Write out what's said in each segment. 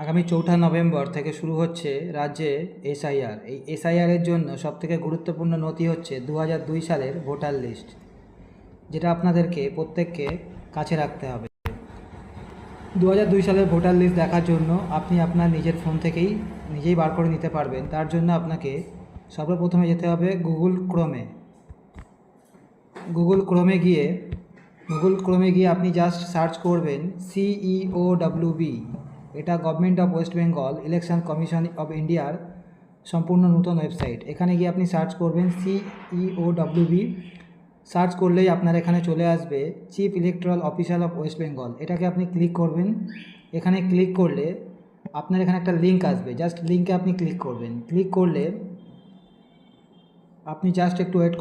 আগামী 4 নভেম্বর থেকে শুরু হচ্ছে রাজ্যে এসআইআর। এই এসআইআরের জন্য সবথেকে গুরুত্বপূর্ণ নথি হচ্ছে 2002 সালের ভোটার লিস্ট, যেটা আপনাদেরকে প্রত্যেককে কাছে রাখতে হবে। 2002 সালের ভোটার লিস্ট দেখার জন্য আপনি আপনার নিজের ফোন থেকেই নিজেই বার করে নিতে পারবেন। তার জন্য আপনাকে সর্বপ্রথমে যেতে হবে গুগল ক্রোমে গিয়ে আপনি জাস্ট সার্চ করবেন CEOWB। এটা government of West Bengal election commission of ইন্ডিয়ার সম্পূর্ণ নতুন ওয়েবসাইট। এখানে গিয়ে আপনি সার্চ করবেন CEOWB। সার্চ করলেই আপনার এখানে চলে আসবে chief electoral officer of West Bengal. এটাকে আপনি ক্লিক করবেন। এখানে ক্লিক করলে আপনার এখানে একটা লিঙ্ক আসবে, জাস্ট লিঙ্কে আপনি ক্লিক করবেন। ক্লিক করলে আপনি জাস্ট একটু ওয়েট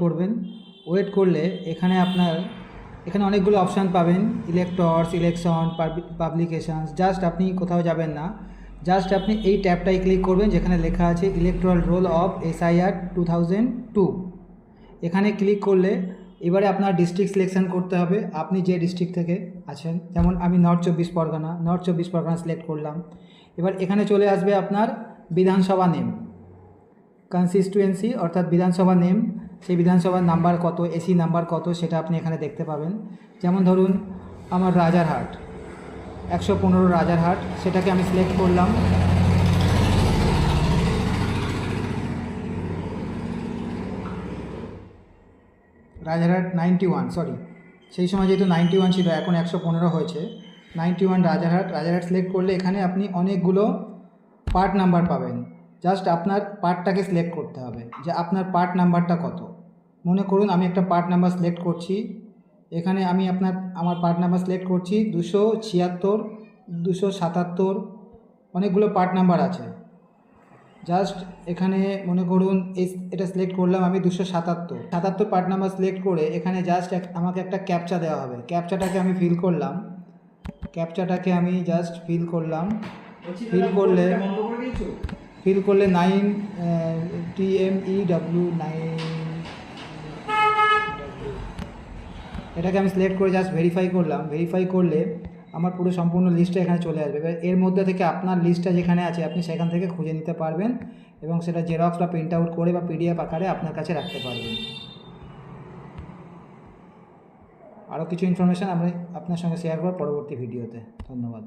করলে এখানে অনেকগুলো অপশান পাবেন, ইলেক্টরস, ইলেকশন, পাবলিকেশানস। জাস্ট আপনি কোথাও যাবেন না, জাস্ট আপনি এই ট্যাবটাই ক্লিক করবেন যেখানে লেখা আছে ইলেকট্রাল রোল অফ SIR 2002। এখানে ক্লিক করলে এবারে আপনার ডিস্ট্রিক্ট সিলেকশন করতে হবে, আপনি যে ডিস্ট্রিক্ট থেকে আছেন। যেমন আমি নর্থ চব্বিশ পরগনা সিলেক্ট করলাম। এবার এখানে চলে আসবে আপনার বিধানসভা নেম, কনস্টিটুয়েন্সি অর্থাৎ বিধানসভা নেম, সেই বিধানসভার নাম্বার কত, এসি নাম্বার কত, সেটা আপনি এখানে দেখতে পাবেন। যেমন ধরুন আমার রাজারহাট 115 রাজারহাট, সেটাকে আমি সিলেক্ট করলাম। রাজারহাট 91, সেই সময় যেহেতু 91 ছিল, এখন 115 হয়েছে। 91 রাজারহাট সিলেক্ট করলে এখানে আপনি অনেকগুলো পার্ট নাম্বার পাবেন। জাস্ট আপনার পার্টটাকে সিলেক্ট করতে হবে যে আপনার পার্ট নাম্বারটা কত। মনে করুন আমি একটা পার্ট নাম্বার সিলেক্ট করছি। এখানে আমি আমার পার্ট নাম্বার সিলেক্ট করছি 276, 277, অনেকগুলো পার্ট নাম্বার আছে। জাস্ট এখানে মনে করুন এটা সিলেক্ট করলাম আমি 277 পার্ট নাম্বার সিলেক্ট করে এখানে জাস্ট আমাকে একটা ক্যাপচা দেওয়া হবে। ক্যাপচাটাকে আমি ফিল করলাম। ফিল করলে 9TMEW9, এটাকে আমি সিলেক্ট করে জাস্ট ভেরিফাই করলাম। ভেরিফাই করলে আমার পুরো সম্পূর্ণ লিস্টটা এখানে চলে আসবে। এবার এর মধ্যে থেকে আপনার লিস্টটা যেখানে আছে আপনি সেখান থেকে খুঁজে নিতে পারবেন এবং সেটা জেরক্স বা প্রিন্ট আউট করে বা PDF আকারে আপনার কাছে রাখতে পারবেন। আরও কিছু ইনফরমেশান আমি আপনার সঙ্গে শেয়ার করব পরবর্তী ভিডিওতে। ধন্যবাদ।